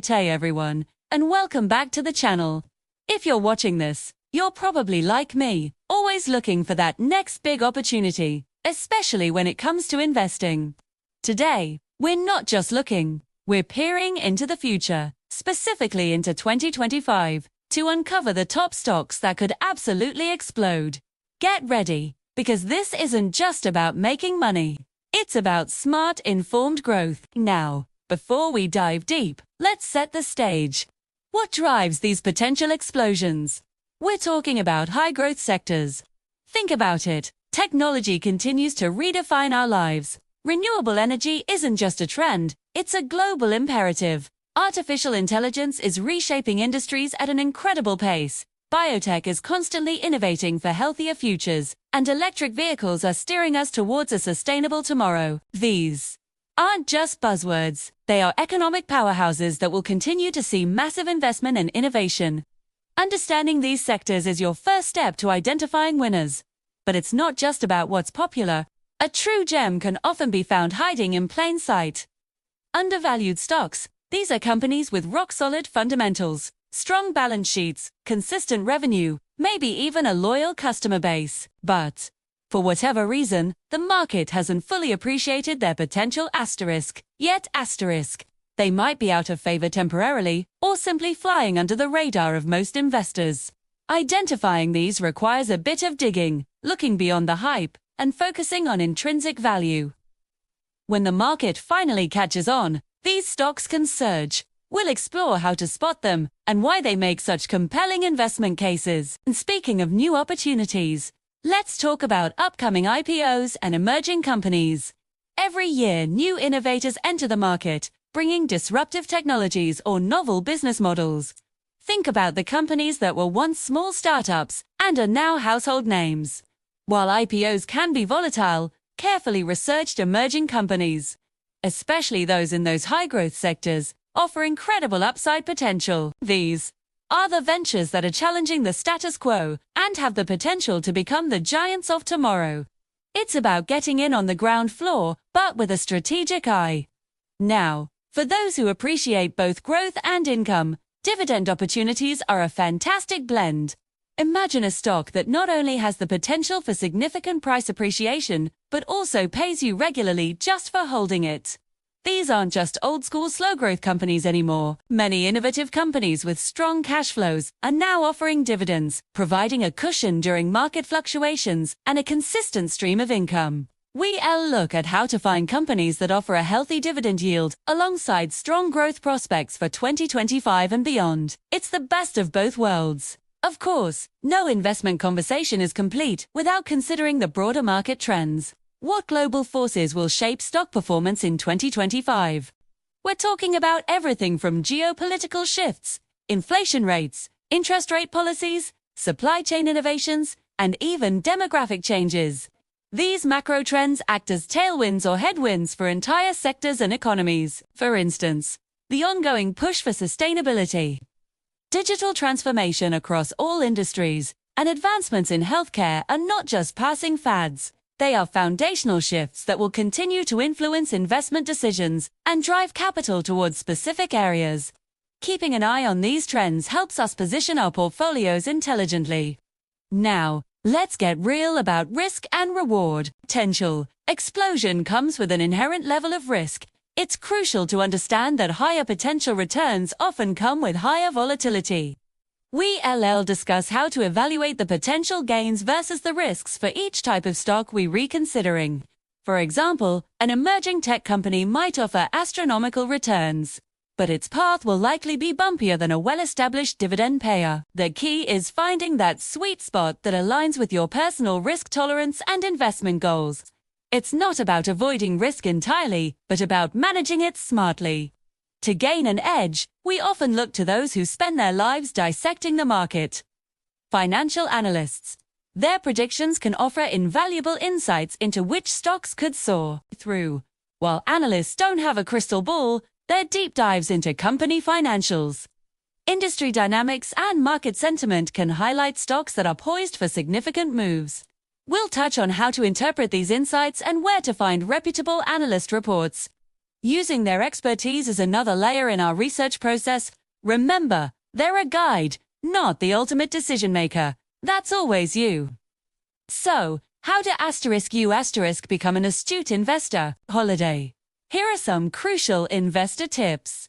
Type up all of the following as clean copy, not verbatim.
Hey everyone, and welcome back to the channel. If you're watching this, you're probably like me, always looking for that next big opportunity, especially when it comes to investing. Today, we're not just looking, we're peering into the future, specifically into 2025, to uncover the top stocks that could absolutely explode. Get ready, because this isn't just about making money. It's about smart, informed growth. Now, before we dive deep, let's set the stage. What drives these potential explosions? We're talking about high-growth sectors. Think about it. Technology continues to redefine our lives. Renewable energy isn't just a trend, it's a global imperative. Artificial intelligence is reshaping industries at an incredible pace. Biotech is constantly innovating for healthier futures, and electric vehicles are steering us towards a sustainable tomorrow. These aren't just buzzwords, they are economic powerhouses that will continue to see massive investment and innovation. Understanding these sectors is your first step to identifying winners. But it's not just about what's popular. A true gem can often be found hiding in plain sight. Undervalued stocks. These are companies with rock-solid fundamentals, strong balance sheets, consistent revenue, maybe even a loyal customer base. But for whatever reason, the market hasn't fully appreciated their potential yet they might be out of favor temporarily or simply flying under the radar of most investors. Identifying these requires a bit of digging, looking beyond the hype, and focusing on intrinsic value. When the market finally catches on, these stocks can surge. We'll explore how to spot them and why they make such compelling investment cases. And speaking of new opportunities, let's talk about upcoming IPOs and emerging companies. Every year, new innovators enter the market, bringing disruptive technologies or novel business models. Think about the companies that were once small startups and are now household names. While IPOs can be volatile, carefully researched emerging companies, especially those in those high-growth sectors, offer incredible upside potential. These are the ventures that are challenging the status quo and have the potential to become the giants of tomorrow. It's about getting in on the ground floor, but with a strategic eye. Now, for those who appreciate both growth and income, dividend opportunities are a fantastic blend. Imagine a stock that not only has the potential for significant price appreciation, but also pays you regularly just for holding it. These aren't just old-school slow-growth companies anymore. Many innovative companies with strong cash flows are now offering dividends, providing a cushion during market fluctuations and a consistent stream of income. We'll look at how to find companies that offer a healthy dividend yield alongside strong growth prospects for 2025 and beyond. It's the best of both worlds. Of course, no investment conversation is complete without considering the broader market trends. What global forces will shape stock performance in 2025? We're talking about everything from geopolitical shifts, inflation rates, interest rate policies, supply chain innovations, and even demographic changes. These macro trends act as tailwinds or headwinds for entire sectors and economies. For instance, the ongoing push for sustainability, digital transformation across all industries, and advancements in healthcare are not just passing fads. They are foundational shifts that will continue to influence investment decisions and drive capital towards specific areas. Keeping an eye on these trends helps us position our portfolios intelligently. Now, let's get real about risk and reward. Potential explosion comes with an inherent level of risk. It's crucial to understand that higher potential returns often come with higher volatility. We'll discuss how to evaluate the potential gains versus the risks for each type of stock we're reconsidering. For example, an emerging tech company might offer astronomical returns, but its path will likely be bumpier than a well-established dividend payer. The key is finding that sweet spot that aligns with your personal risk tolerance and investment goals. It's not about avoiding risk entirely, but about managing it smartly. To gain an edge, we often look to those who spend their lives dissecting the market. Financial analysts. Their predictions can offer invaluable insights into which stocks could soar through. While analysts don't have a crystal ball, their deep dives into company financials, industry dynamics, and market sentiment can highlight stocks that are poised for significant moves. We'll touch on how to interpret these insights and where to find reputable analyst reports. Using their expertise as another layer in our research process, remember, they're a guide, not the ultimate decision maker. That's always you. So, how to *U* become an astute investor? Holiday. Here are some crucial investor tips.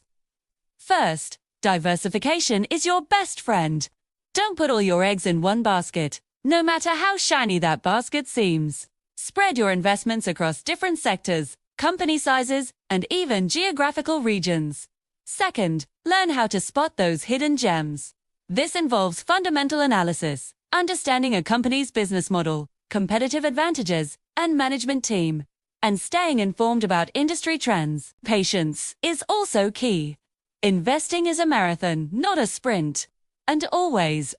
First, diversification is your best friend. Don't put all your eggs in one basket, no matter how shiny that basket seems. Spread your investments across different sectors, company sizes, and even geographical regions. Second, learn how to spot those hidden gems. This involves fundamental analysis, understanding a company's business model, competitive advantages, and management team, and staying informed about industry trends. Patience is also key. Investing is a marathon, not a sprint. And always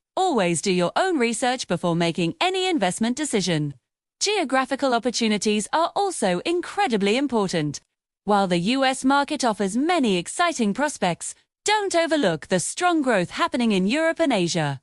do your own research before making any investment decision. Geographical opportunities are also incredibly important. While the US market offers many exciting prospects, don't overlook the strong growth happening in Europe and Asia.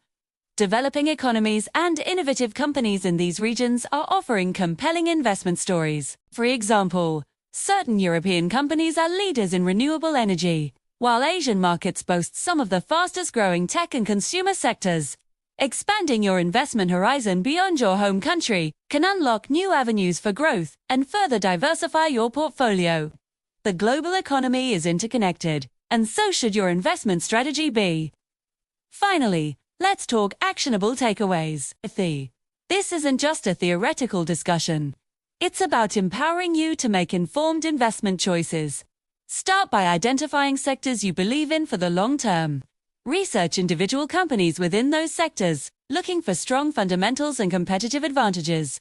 Developing economies and innovative companies in these regions are offering compelling investment stories. For example, certain European companies are leaders in renewable energy, while Asian markets boast some of the fastest-growing tech and consumer sectors. Expanding your investment horizon beyond your home country can unlock new avenues for growth and further diversify your portfolio. The global economy is interconnected, and so should your investment strategy be. Finally, let's talk actionable takeaways. This isn't just a theoretical discussion. It's about empowering you to make informed investment choices. Start by identifying sectors you believe in for the long term. Research individual companies within those sectors, looking for strong fundamentals and competitive advantages.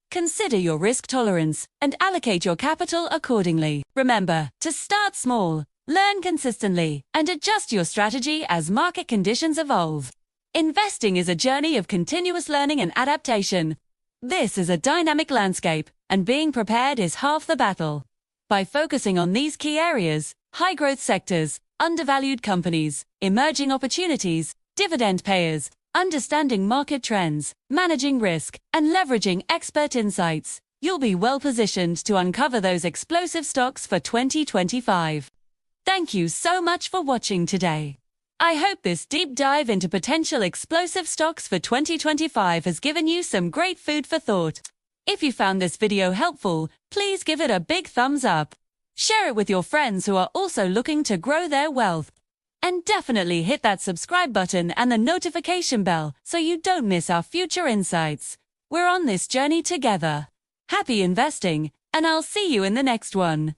Consider your risk tolerance and allocate your capital accordingly. Remember, to start small, learn consistently, and adjust your strategy as market conditions evolve. Investing is a journey of continuous learning and adaptation. This is a dynamic landscape, and being prepared is half the battle. By focusing on these key areas, high-growth sectors, undervalued companies, emerging opportunities, dividend payers, understanding market trends, managing risk, and leveraging expert insights, you'll be well-positioned to uncover those explosive stocks for 2025. Thank you so much for watching today. I hope this deep dive into potential explosive stocks for 2025 has given you some great food for thought. If you found this video helpful, please give it a big thumbs up. Share it with your friends who are also looking to grow their wealth. And definitely hit that subscribe button and the notification bell so you don't miss our future insights. We're on this journey together. Happy investing, and I'll see you in the next one.